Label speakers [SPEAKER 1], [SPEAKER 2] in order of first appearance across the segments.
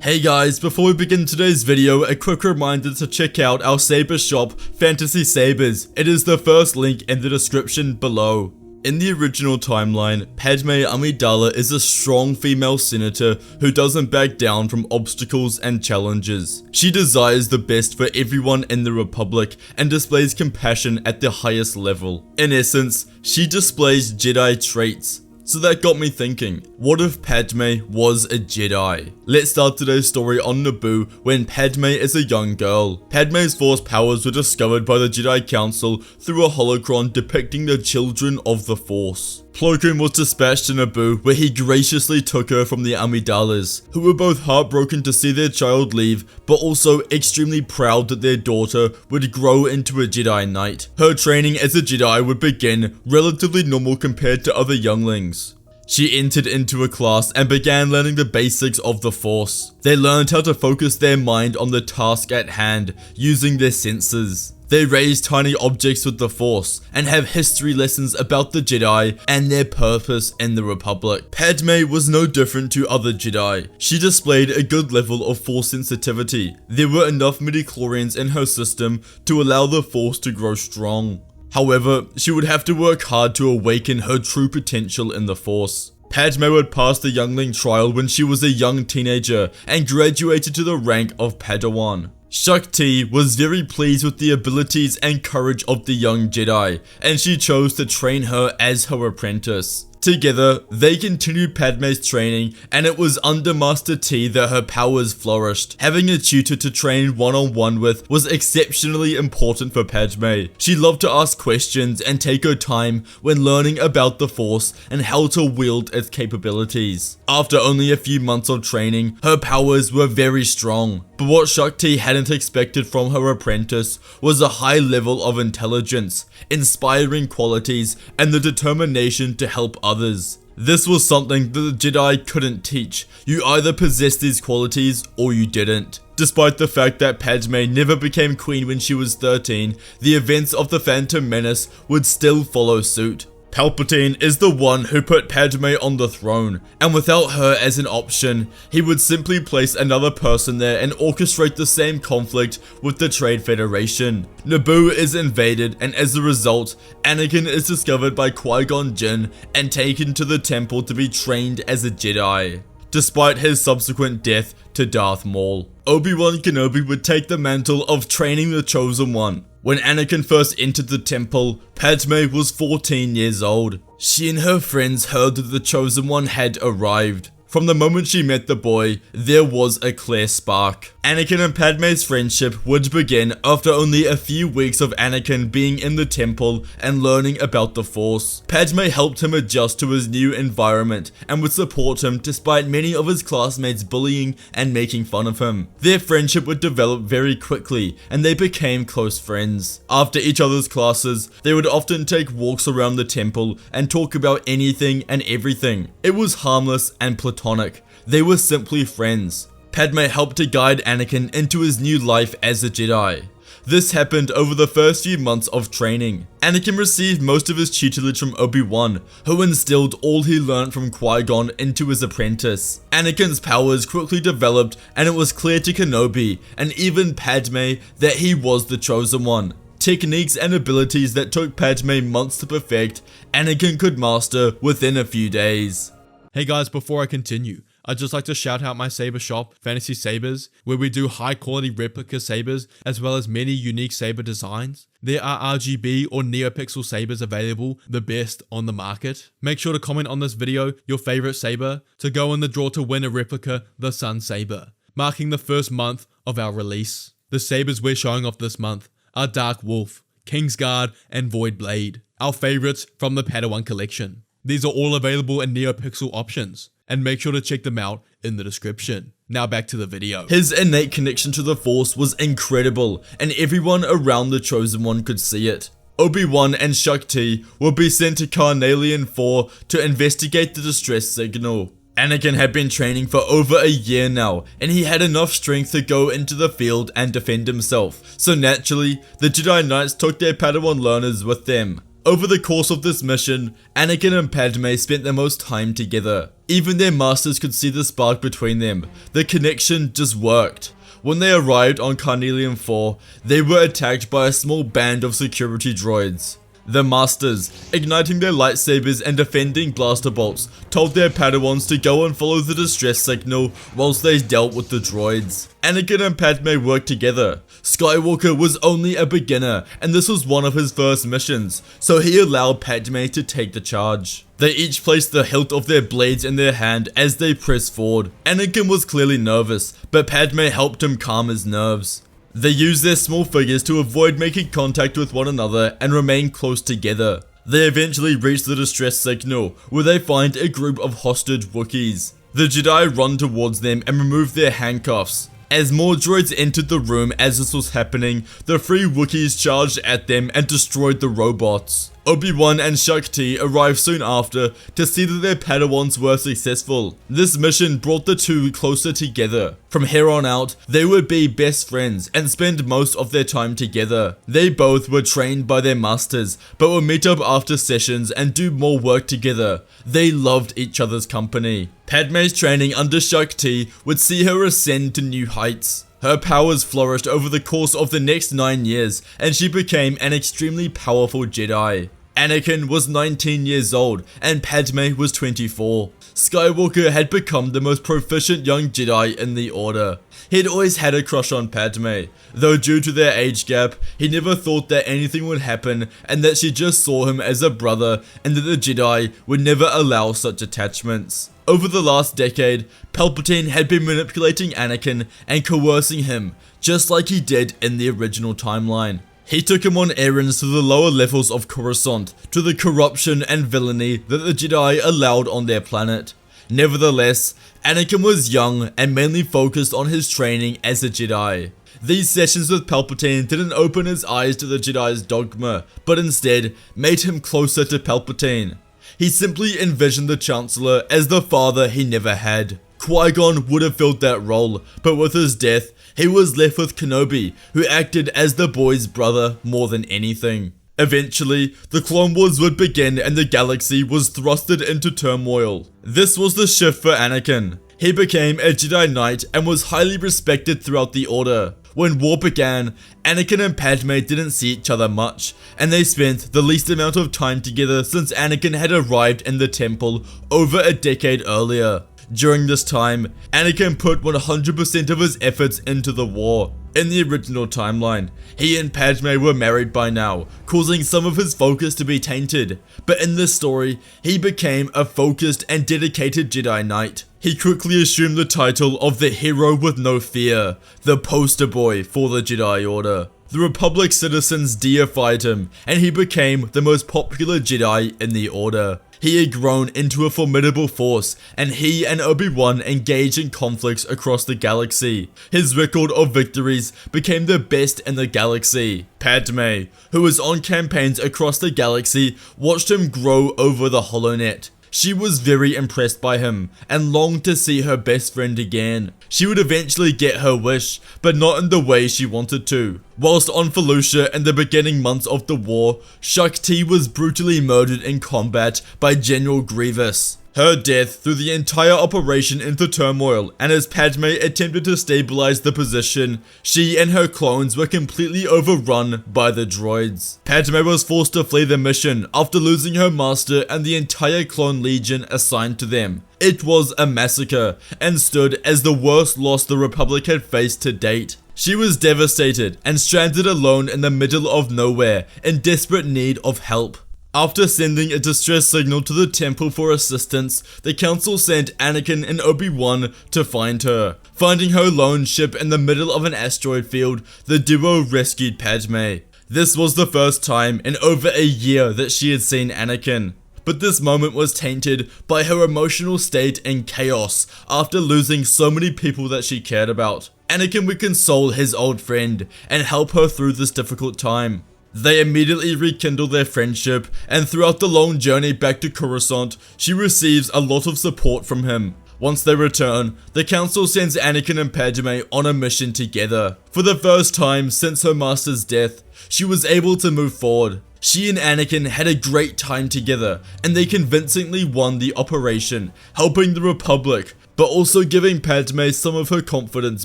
[SPEAKER 1] Hey guys, before we begin today's video, a quick reminder to check out our saber shop, Fantasy Sabers. It is the first link in the description below. In the original timeline, Padme Amidala is a strong female senator who doesn't back down from obstacles and challenges. She desires the best for everyone in the Republic and displays compassion at the highest level. In essence, she displays Jedi traits. So that got me thinking, what if Padme was a Jedi? Let's start today's story on Naboo when Padme is a young girl. Padme's Force powers were discovered by the Jedi Council through a holocron depicting the children of the Force. Plo Koon was dispatched to Naboo, where he graciously took her from the Amidalas, who were both heartbroken to see their child leave, but also extremely proud that their daughter would grow into a Jedi Knight. Her training as a Jedi would begin relatively normal compared to other younglings. She entered into a class and began learning the basics of the Force. They learned how to focus their mind on the task at hand, using their senses. They raise tiny objects with the Force, and have history lessons about the Jedi and their purpose in the Republic. Padme was no different to other Jedi. She displayed a good level of Force sensitivity. There were enough midichlorians in her system to allow the Force to grow strong. However, she would have to work hard to awaken her true potential in the Force. Padme would pass the youngling trial when she was a young teenager and graduated to the rank of Padawan. Shakti was very pleased with the abilities and courage of the young Jedi, and she chose to train her as her apprentice. Together, they continued Padme's training, and it was under Master T that her powers flourished. Having a tutor to train one-on-one with was exceptionally important for Padme. She loved to ask questions and take her time when learning about the Force and how to wield its capabilities. After only a few months of training, her powers were very strong. But what Shakti hadn't expected from her apprentice was a high level of intelligence, inspiring qualities, and the determination to help others. This was something that the Jedi couldn't teach. You either possessed these qualities or you didn't. Despite the fact that Padme never became queen when she was 13, the events of the Phantom Menace would still follow suit. Palpatine is the one who put Padme on the throne, and without her as an option, he would simply place another person there and orchestrate the same conflict with the Trade Federation. Naboo is invaded, and as a result, Anakin is discovered by Qui-Gon Jinn and taken to the temple to be trained as a Jedi. Despite his subsequent death to Darth Maul, Obi-Wan Kenobi would take the mantle of training the Chosen One. When Anakin first entered the temple, Padme was 14 years old. She and her friends heard that the Chosen One had arrived. From the moment she met the boy, there was a clear spark. Anakin and Padme's friendship would begin after only a few weeks of Anakin being in the temple and learning about the Force. Padme helped him adjust to his new environment and would support him despite many of his classmates bullying and making fun of him. Their friendship would develop very quickly and they became close friends. After each other's classes, they would often take walks around the temple and talk about anything and everything. It was harmless and platonic. They were simply friends. Padme helped to guide Anakin into his new life as a Jedi. This happened over the first few months of training. Anakin received most of his tutelage from Obi-Wan, who instilled all he learned from Qui-Gon into his apprentice. Anakin's powers quickly developed, and it was clear to Kenobi, and even Padme, that he was the Chosen One. Techniques and abilities that took Padme months to perfect, Anakin could master within a few days.
[SPEAKER 2] Hey guys, before I continue, I'd just like to shout out my saber shop, Fantasy Sabers, where we do high quality replica sabers as well as many unique saber designs. There are RGB or NeoPixel sabers available, the best on the market. Make sure to comment on this video your favorite saber to go in the draw to win a replica, the Sun Saber, marking the first month of our release. The sabers we're showing off this month are Dark Wolf, Kingsguard, and Void Blade, our favorites from the Padawan collection. These are all available in NeoPixel options, and make sure to check them out in the description. Now back to the video.
[SPEAKER 1] His innate connection to the Force was incredible, and everyone around the Chosen One could see it. Obi-Wan and Shakti would be sent to Carnelian 4 to investigate the distress signal. Anakin had been training for over a year now, and he had enough strength to go into the field and defend himself, so naturally, the Jedi Knights took their Padawan learners with them. Over the course of this mission, Anakin and Padme spent the most time together. Even their masters could see the spark between them. The connection just worked. When they arrived on Carnelian 4, they were attacked by a small band of security droids. The masters, igniting their lightsabers and defending blaster bolts, told their Padawans to go and follow the distress signal whilst they dealt with the droids. Anakin and Padme worked together. Skywalker was only a beginner, and this was one of his first missions, so he allowed Padme to take the charge. They each placed the hilt of their blades in their hand as they pressed forward. Anakin was clearly nervous, but Padme helped him calm his nerves. They used their small figures to avoid making contact with one another and remain close together. They eventually reach the distress signal, where they find a group of hostage Wookiees. The Jedi run towards them and remove their handcuffs. As more droids entered the room as this was happening, the 3 Wookiees charged at them and destroyed the robots. Obi-Wan and Shakti arrived soon after to see that their Padawans were successful. This mission brought the two closer together. From here on out, they would be best friends and spend most of their time together. They both were trained by their masters, but would meet up after sessions and do more work together. They loved each other's company. Padme's training under Shakti would see her ascend to new heights. Her powers flourished over the course of the next 9 years, and she became an extremely powerful Jedi. Anakin was 19 years old, and Padme was 24. Skywalker had become the most proficient young Jedi in the Order. He'd always had a crush on Padme, though due to their age gap, he never thought that anything would happen and that she just saw him as a brother and that the Jedi would never allow such attachments. Over the last decade, Palpatine had been manipulating Anakin and coercing him, just like he did in the original timeline. He took him on errands to the lower levels of Coruscant, to the corruption and villainy that the Jedi allowed on their planet. Nevertheless, Anakin was young and mainly focused on his training as a Jedi. These sessions with Palpatine didn't open his eyes to the Jedi's dogma, but instead made him closer to Palpatine. He simply envisioned the Chancellor as the father he never had. Qui-Gon would have filled that role, but with his death, he was left with Kenobi, who acted as the boy's brother more than anything. Eventually, the Clone Wars would begin and the galaxy was thrusted into turmoil. This was the shift for Anakin. He became a Jedi Knight and was highly respected throughout the Order. When war began, Anakin and Padme didn't see each other much, and they spent the least amount of time together since Anakin had arrived in the temple over a decade earlier. During this time, Anakin put 100% of his efforts into the war. In the original timeline, he and Padme were married by now, causing some of his focus to be tainted. But in this story, he became a focused and dedicated Jedi Knight. He quickly assumed the title of the hero with no fear, the poster boy for the Jedi Order. The Republic citizens deified him, and he became the most popular Jedi in the Order. He had grown into a formidable force, and he and Obi-Wan engaged in conflicts across the galaxy. His record of victories became the best in the galaxy. Padme, who was on campaigns across the galaxy, watched him grow over the HoloNet. She was very impressed by him and longed to see her best friend again. She would eventually get her wish, but not in the way she wanted to. Whilst on Felucia in the beginning months of the war, Shakti was brutally murdered in combat by General Grievous. Her death threw the entire operation into turmoil, and as Padme attempted to stabilize the position, she and her clones were completely overrun by the droids. Padme was forced to flee the mission after losing her master and the entire clone legion assigned to them. It was a massacre, and stood as the worst loss the Republic had faced to date. She was devastated and stranded alone in the middle of nowhere, in desperate need of help. After sending a distress signal to the temple for assistance, the council sent Anakin and Obi-Wan to find her. Finding her lone ship in the middle of an asteroid field, the duo rescued Padme. This was the first time in over a year that she had seen Anakin. But this moment was tainted by her emotional state and chaos after losing so many people that she cared about. Anakin would console his old friend and help her through this difficult time. They immediately rekindle their friendship, and throughout the long journey back to Coruscant, she receives a lot of support from him. Once they return, the council sends Anakin and Padme on a mission together. For the first time since her master's death, she was able to move forward. She and Anakin had a great time together, and they convincingly won the operation, helping the Republic, but also giving Padme some of her confidence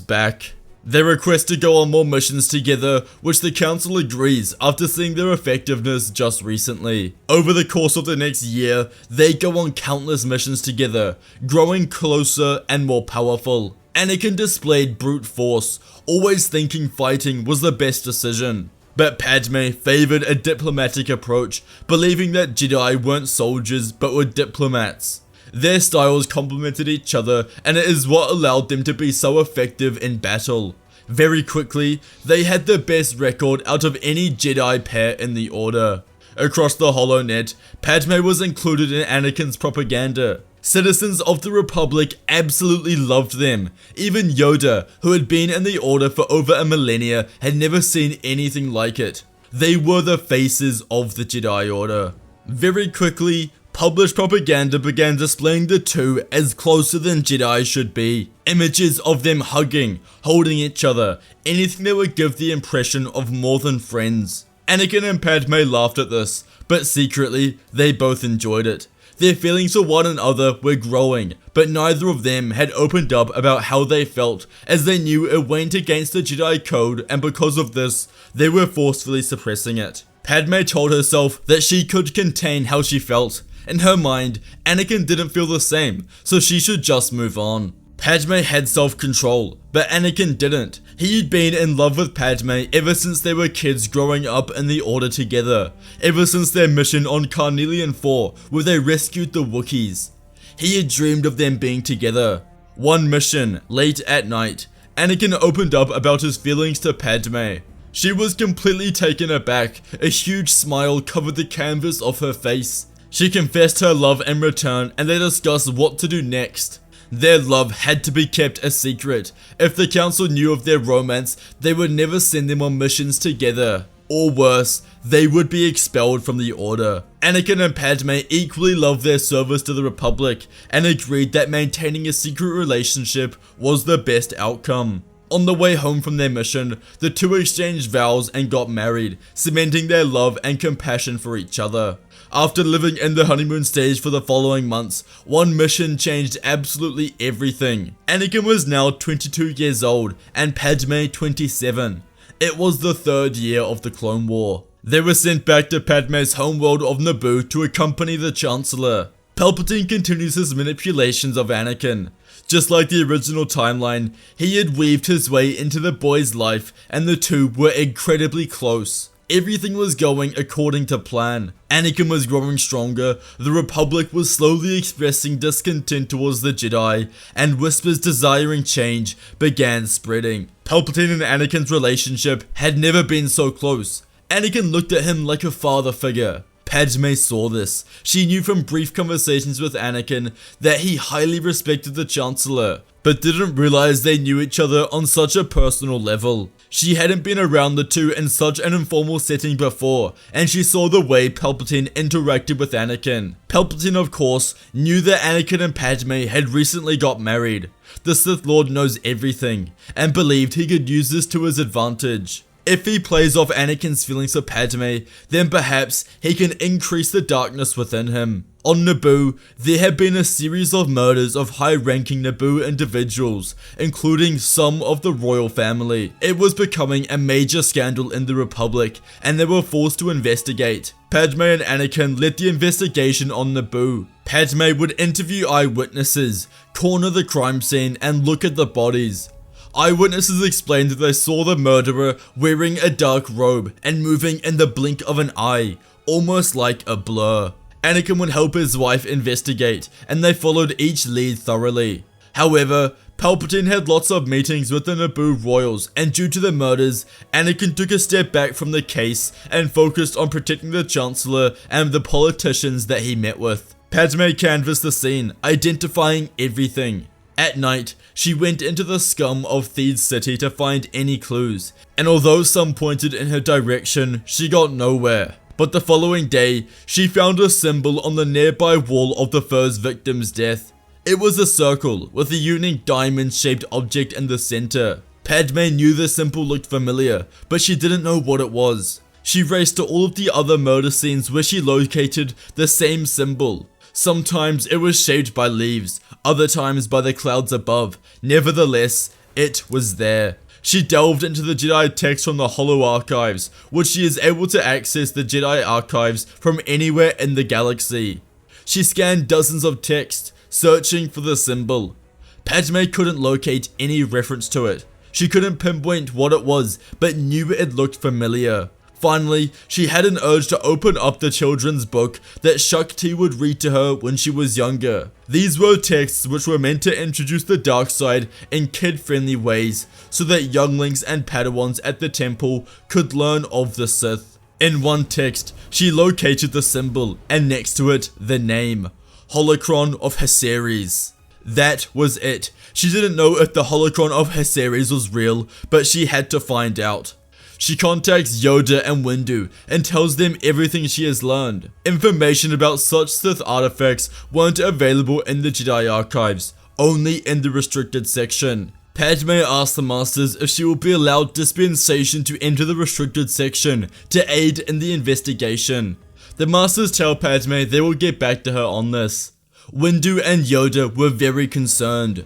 [SPEAKER 1] back. They request to go on more missions together, which the Council agrees after seeing their effectiveness just recently. Over the course of the next year, they go on countless missions together, growing closer and more powerful. Anakin displayed brute force, always thinking fighting was the best decision. But Padme favored a diplomatic approach, believing that Jedi weren't soldiers but were diplomats. Their styles complemented each other, and it is what allowed them to be so effective in battle. Very quickly, they had the best record out of any Jedi pair in the Order. Across the HoloNet, Padme was included in Anakin's propaganda. Citizens of the Republic absolutely loved them. Even Yoda, who had been in the Order for over a millennia, had never seen anything like it. They were the faces of the Jedi Order. Very quickly, published propaganda began displaying the two as closer than Jedi should be. Images of them hugging, holding each other, anything that would give the impression of more than friends. Anakin and Padme laughed at this, but secretly, they both enjoyed it. Their feelings for one another were growing, but neither of them had opened up about how they felt, as they knew it went against the Jedi code, and because of this, they were forcefully suppressing it. Padme told herself that she could contain how she felt. In her mind, Anakin didn't feel the same, so she should just move on. Padme had self-control, but Anakin didn't. He had been in love with Padme ever since they were kids growing up in the Order together, ever since their mission on Carnelian 4 where they rescued the Wookiees. He had dreamed of them being together. One mission, late at night, Anakin opened up about his feelings to Padme. She was completely taken aback. A huge smile covered the canvas of her face. She confessed her love in return, and they discussed what to do next. Their love had to be kept a secret. If the Council knew of their romance, they would never send them on missions together. Or worse, they would be expelled from the Order. Anakin and Padme equally loved their service to the Republic, and agreed that maintaining a secret relationship was the best outcome. On the way home from their mission, the two exchanged vows and got married, cementing their love and compassion for each other. After living in the honeymoon stage for the following months, one mission changed absolutely everything. Anakin was now 22 years old and Padme 27. It was the third year of the Clone War. They were sent back to Padme's homeworld of Naboo to accompany the Chancellor. Palpatine continues his manipulations of Anakin. Just like the original timeline, he had weaved his way into the boy's life and the two were incredibly close. Everything was going according to plan. Anakin was growing stronger, the Republic was slowly expressing discontent towards the Jedi, and whispers desiring change began spreading. Palpatine and Anakin's relationship had never been so close. Anakin looked at him like a father figure. Padme saw this. She knew from brief conversations with Anakin that he highly respected the Chancellor, but didn't realize they knew each other on such a personal level. She hadn't been around the two in such an informal setting before, and she saw the way Palpatine interacted with Anakin. Palpatine, of course, knew that Anakin and Padme had recently got married. The Sith Lord knows everything, and believed he could use this to his advantage. If he plays off Anakin's feelings for Padme, then perhaps he can increase the darkness within him. On Naboo, there had been a series of murders of high-ranking Naboo individuals, including some of the royal family. It was becoming a major scandal in the Republic, and they were forced to investigate. Padme and Anakin led the investigation on Naboo. Padme would interview eyewitnesses, corner the crime scene, and look at the bodies. Eyewitnesses explained that they saw the murderer wearing a dark robe and moving in the blink of an eye, almost like a blur. Anakin would help his wife investigate, and they followed each lead thoroughly. However, Palpatine had lots of meetings with the Naboo royals, and due to the murders, Anakin took a step back from the case and focused on protecting the Chancellor and the politicians that he met with. Padme canvassed the scene, identifying everything. At night, she went into the scum of Theed City to find any clues, and although some pointed in her direction, she got nowhere. But the following day, she found a symbol on the nearby wall of the first victim's death. It was a circle with a unique diamond-shaped object in the center. Padme knew the symbol looked familiar, but she didn't know what it was. She raced to all of the other murder scenes where she located the same symbol. Sometimes it was shaped by leaves, other times by the clouds above. Nevertheless, it was there. She delved into the Jedi text from the Hollow Archives, which she is able to access the Jedi archives from anywhere in the galaxy. She scanned dozens of texts, searching for the symbol. Padme couldn't locate any reference to it. She couldn't pinpoint what it was, but knew it looked familiar. Finally, she had an urge to open up the children's book that Shakti would read to her when she was younger. These were texts which were meant to introduce the dark side in kid-friendly ways, so that younglings and Padawans at the temple could learn of the Sith. In one text, she located the symbol, and next to it, the name, Holocron of Haceres. That was it. She didn't know if the Holocron of Haceres was real, but she had to find out. She contacts Yoda and Windu and tells them everything she has learned. Information about such Sith artifacts weren't available in the Jedi archives, only in the restricted section. Padme asks the Masters if she will be allowed dispensation to enter the restricted section to aid in the investigation. The Masters tell Padme they will get back to her on this. Windu and Yoda were very concerned.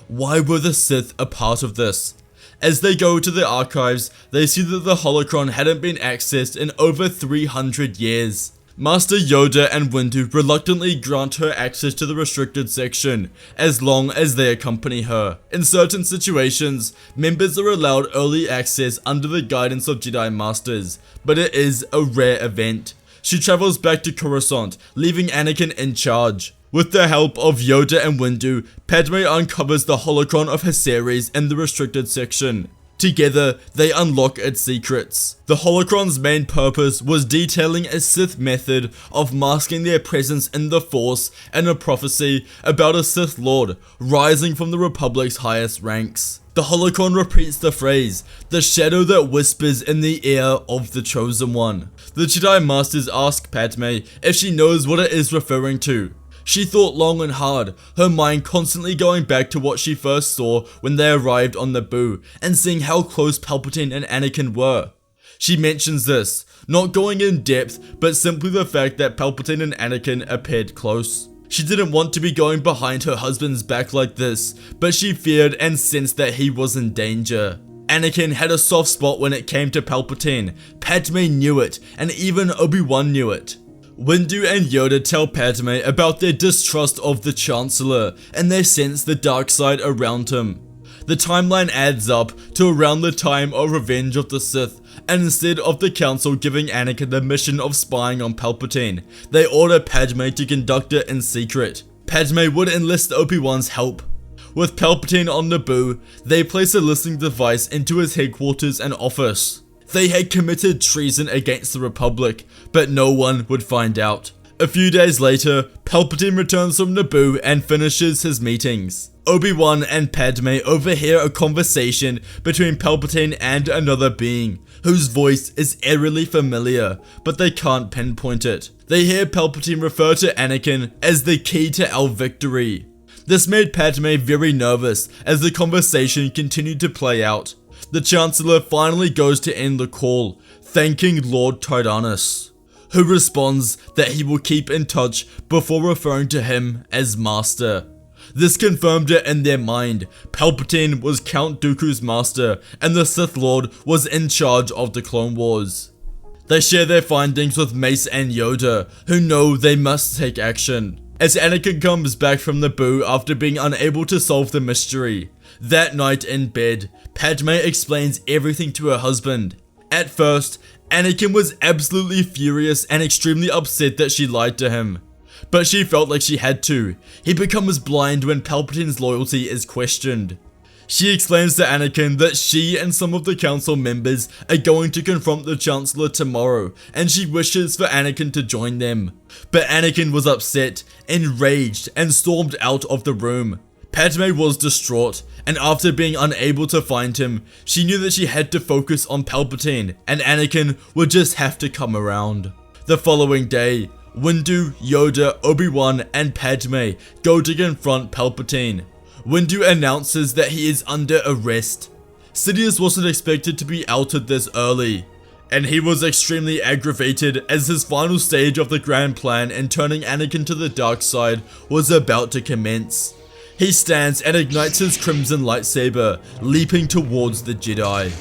[SPEAKER 1] Why were the Sith a part of this? As they go to the archives, they see that the holocron hadn't been accessed in over 300 years. Master Yoda and Windu reluctantly grant her access to the restricted section, as long as they accompany her. In certain situations, members are allowed early access under the guidance of Jedi Masters, but it is a rare event. She travels back to Coruscant, leaving Anakin in charge. With the help of Yoda and Windu, Padme uncovers the holocron of Haceres in the restricted section. Together, they unlock its secrets. The holocron's main purpose was detailing a Sith method of masking their presence in the Force and a prophecy about a Sith Lord rising from the Republic's highest ranks. The holocron repeats the phrase, "the shadow that whispers in the ear of the Chosen One." The Jedi Masters ask Padme if she knows what it is referring to. She thought long and hard, her mind constantly going back to what she first saw when they arrived on Naboo, and seeing how close Palpatine and Anakin were. She mentions this, not going in depth, but simply the fact that Palpatine and Anakin appeared close. She didn't want to be going behind her husband's back like this, but she feared and sensed that he was in danger. Anakin had a soft spot when it came to Palpatine. Padme knew it, and even Obi-Wan knew it. Windu and Yoda tell Padme about their distrust of the Chancellor, and they sense the dark side around him. The timeline adds up to around the time of Revenge of the Sith, and instead of the Council giving Anakin the mission of spying on Palpatine, they order Padme to conduct it in secret. Padme would enlist Obi-Wan's help. With Palpatine on Naboo, they place a listening device into his headquarters and office. They had committed treason against the Republic, but no one would find out. A few days later, Palpatine returns from Naboo and finishes his meetings. Obi-Wan and Padme overhear a conversation between Palpatine and another being, whose voice is eerily familiar, but they can't pinpoint it. They hear Palpatine refer to Anakin as the key to our victory. This made Padme very nervous as the conversation continued to play out. The Chancellor finally goes to end the call, thanking Lord Tyrannus, who responds that he will keep in touch before referring to him as Master. This confirmed it in their mind. Palpatine was Count Dooku's master, and the Sith Lord was in charge of the Clone Wars. They share their findings with Mace and Yoda, who know they must take action. As Anakin comes back from Naboo after being unable to solve the mystery. That night in bed, Padme explains everything to her husband. At first, Anakin was absolutely furious and extremely upset that she lied to him. But she felt like she had to. He becomes blind when Palpatine's loyalty is questioned. She explains to Anakin that she and some of the council members are going to confront the Chancellor tomorrow, and she wishes for Anakin to join them. But Anakin was upset, enraged, and stormed out of the room. Padme was distraught, and after being unable to find him, she knew that she had to focus on Palpatine, and Anakin would just have to come around. The following day, Windu, Yoda, Obi-Wan, and Padme go to confront Palpatine. Windu announces that he is under arrest. Sidious wasn't expected to be outed this early. and he was extremely aggravated as his final stage of the grand plan in turning Anakin to the dark side was about to commence. He stands and ignites his crimson lightsaber, leaping towards the Jedi.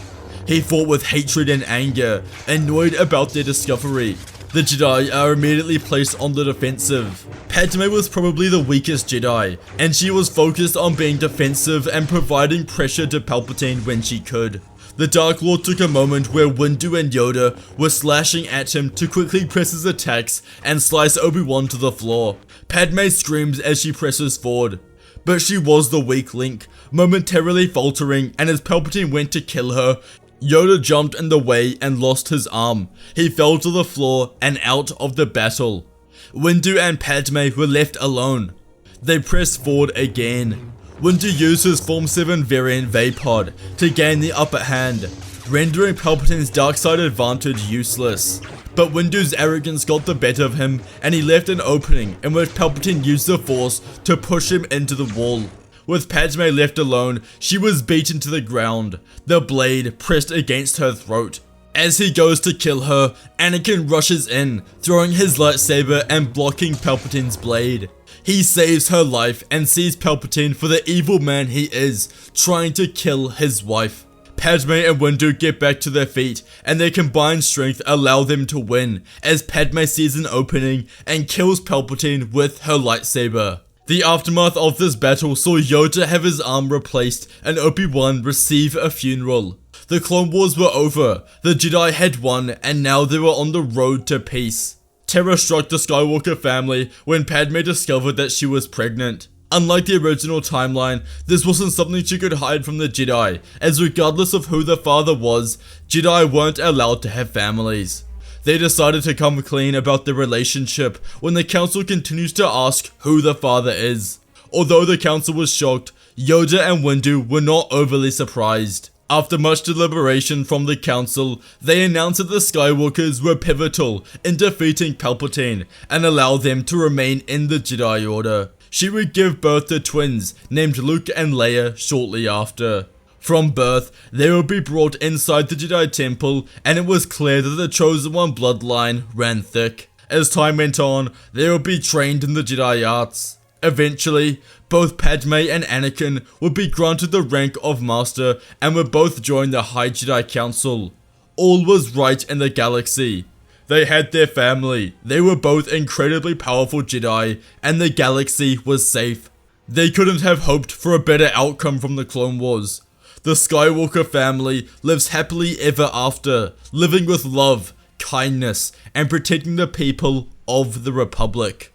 [SPEAKER 1] He fought with hatred and anger, annoyed about their discovery. The Jedi are immediately placed on the defensive. Padme was probably the weakest Jedi, and she was focused on being defensive and providing pressure to Palpatine when she could. The Dark Lord took a moment where Windu and Yoda were slashing at him to quickly press his attacks and slice Obi-Wan to the floor. Padme screams as she presses forward, but she was the weak link, momentarily faltering, and as Palpatine went to kill her, Yoda jumped in the way and lost his arm. He fell to the floor and out of the battle. Windu and Padme were left alone. They pressed forward again. Windu used his Form 7 variant Vapod to gain the upper hand, rendering Palpatine's dark side advantage useless. But Windu's arrogance got the better of him, and he left an opening in which Palpatine used the Force to push him into the wall. With Padme left alone, she was beaten to the ground, the blade pressed against her throat. As he goes to kill her, Anakin rushes in, throwing his lightsaber and blocking Palpatine's blade. He saves her life and sees Palpatine for the evil man he is, trying to kill his wife. Padme and Windu get back to their feet, and their combined strength allow them to win, as Padme sees an opening and kills Palpatine with her lightsaber. The aftermath of this battle saw Yoda have his arm replaced and Obi-Wan receive a funeral. The Clone Wars were over, the Jedi had won, and now they were on the road to peace. Terror struck the Skywalker family when Padme discovered that she was pregnant. Unlike the original timeline, this wasn't something she could hide from the Jedi, as regardless of who the father was, Jedi weren't allowed to have families. They decided to come clean about their relationship when the council continues to ask who the father is. Although the council was shocked, Yoda and Windu were not overly surprised. After much deliberation from the council, they announced that the Skywalkers were pivotal in defeating Palpatine and allowed them to remain in the Jedi Order. She would give birth to twins named Luke and Leia shortly after. From birth, they would be brought inside the Jedi Temple, and it was clear that the Chosen One bloodline ran thick. As time went on, they would be trained in the Jedi arts. Eventually, both Padme and Anakin would be granted the rank of Master and would both join the High Jedi Council. All was right in the galaxy. They had their family, they were both incredibly powerful Jedi, and the galaxy was safe. They couldn't have hoped for a better outcome from the Clone Wars. The Skywalker family lives happily ever after, living with love, kindness, and protecting the people of the Republic.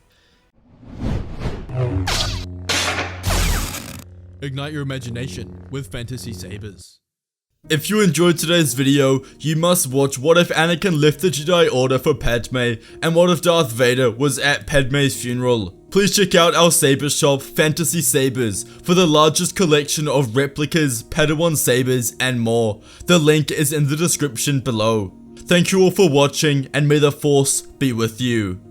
[SPEAKER 2] Ignite your imagination with fantasy sabers.
[SPEAKER 1] If you enjoyed today's video, you must watch What If Anakin Left the Jedi Order for Padme, and What If Darth Vader was at Padme's funeral. Please check out our saber shop, Fantasy Sabers, for the largest collection of replicas, Padawan sabers, and more. The link is in the description below. Thank you all for watching, and may the Force be with you.